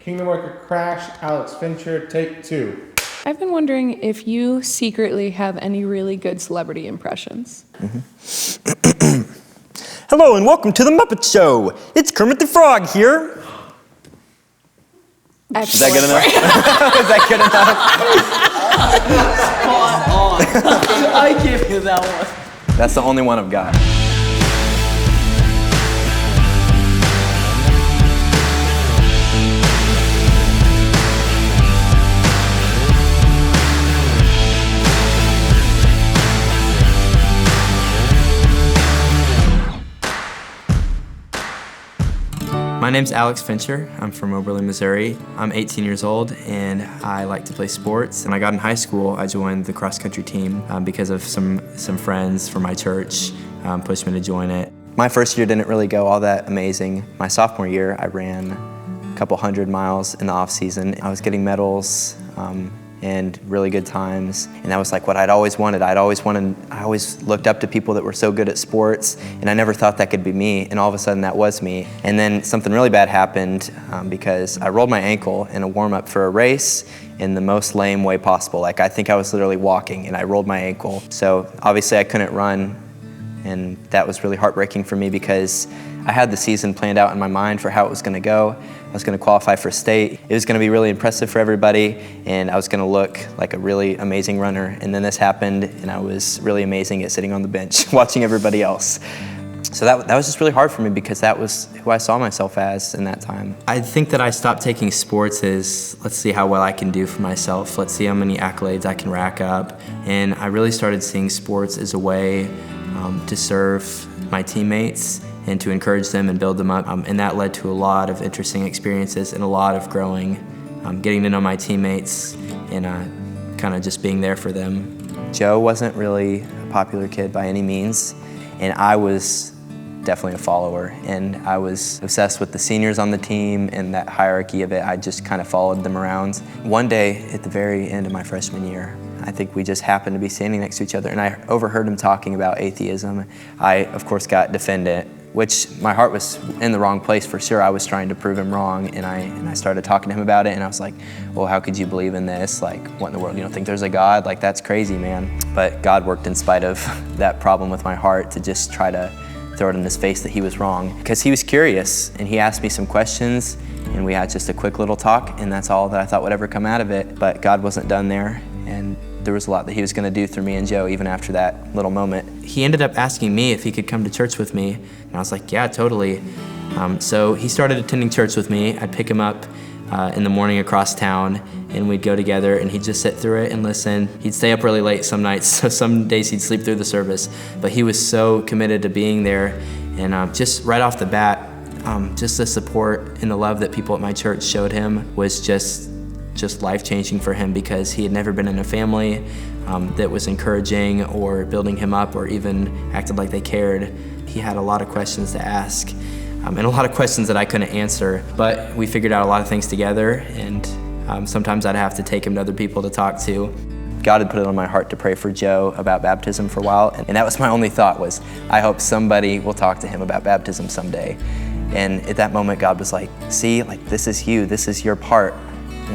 Kingdom Worker Crash, Alex Fincher, take 2. I've been wondering if you secretly have any really good celebrity impressions. Hello and welcome to the Muppet Show. It's Kermit the Frog here. Excellent. Is that good enough? Is that good enough? Spot on. I give you that one. That's the only one I've got. My name's Alex Fincher. I'm from Oberlin, Missouri. I'm 18 years old and I like to play sports. When I got in high school, I joined the cross-country team because of some friends from my church pushed me to join it. My first year didn't really go all that amazing. My sophomore year, I ran a couple 100 miles in the off-season. I was getting medals and really good times, and that was like what I'd always wanted. I always looked up to people that were so good at sports, and I never thought that could be me, and all of a sudden that was me. And then something really bad happened because I rolled my ankle in a warm-up for a race in the most lame way possible. Like, I think I was literally walking and I rolled my ankle. So obviously I couldn't run, and that was really heartbreaking for me because I had the season planned out in my mind for how it was gonna go. I was gonna qualify for state. It was gonna be really impressive for everybody, and I was gonna look like a really amazing runner. And then this happened, and I was really amazing at sitting on the bench, watching everybody else. So that was just really hard for me because that was who I saw myself as in that time. I think that I stopped taking sports as, let's see how well I can do for myself. Let's see how many accolades I can rack up. And I really started seeing sports as a way to serve my teammates and to encourage them and build them up. And that led to a lot of interesting experiences and a lot of growing, getting to know my teammates and kind of just being there for them. Joe wasn't really a popular kid by any means, and I was definitely a follower, and I was obsessed with the seniors on the team and that hierarchy of it. I just kind of followed them around. One day at the very end of my freshman year, I think we just happened to be standing next to each other, and I overheard him talking about atheism. I, of course, got defendant, which my heart was in the wrong place for sure. I was trying to prove him wrong, and I started talking to him about it, and I was like, well, how could you believe in this? Like, what in the world? You don't think there's a God? Like, that's crazy, man. But God worked in spite of that problem with my heart to just try to throw it in his face that he was wrong. Because he was curious, and he asked me some questions, and we had just a quick little talk, and that's all that I thought would ever come out of it. But God wasn't done there, and there was a lot that he was going to do through me and Joe even after that little moment. He ended up asking me if he could come to church with me, and I was like, yeah, totally. So he started attending church with me. I'd pick him up in the morning across town, and we'd go together, and he'd just sit through it and listen. He'd stay up really late some nights, so some days he'd sleep through the service, but he was so committed to being there. And just right off the bat, just the support and the love that people at my church showed him was just life-changing for him, because he had never been in a family that was encouraging or building him up or even acted like they cared. He had a lot of questions to ask and a lot of questions that I couldn't answer, but we figured out a lot of things together, and sometimes I'd have to take him to other people to talk to. God had put it on my heart to pray for Joe about baptism for a while, and that was my only thought was, I hope somebody will talk to him about baptism someday. And at that moment, God was like, see, like, this is you, this is your part.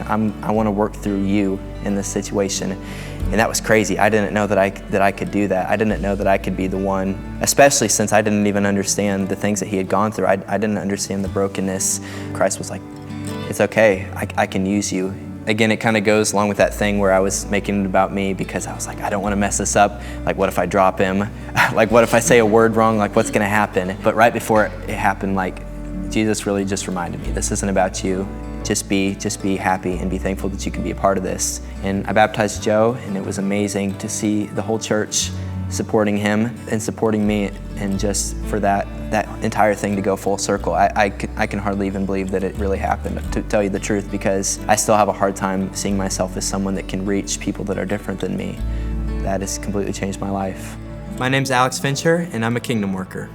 I want to work through you in this situation. And that was crazy. I didn't know that I could do that. I didn't know that I could be the one, especially since I didn't even understand the things that he had gone through. I didn't understand the brokenness. Christ was like, it's okay, I can use you. Again, it kind of goes along with that thing where I was making it about me, because I was like, I don't want to mess this up. Like, what if I drop him? Like, what if I say a word wrong? Like, what's going to happen? But right before it happened, like, Jesus really just reminded me, this isn't about you. Just be happy and be thankful that you can be a part of this. And I baptized Joe, and it was amazing to see the whole church supporting him and supporting me, and just for that entire thing to go full circle. I can hardly even believe that it really happened, to tell you the truth, because I still have a hard time seeing myself as someone that can reach people that are different than me. That has completely changed my life. My name's Alex Fincher, and I'm a kingdom worker.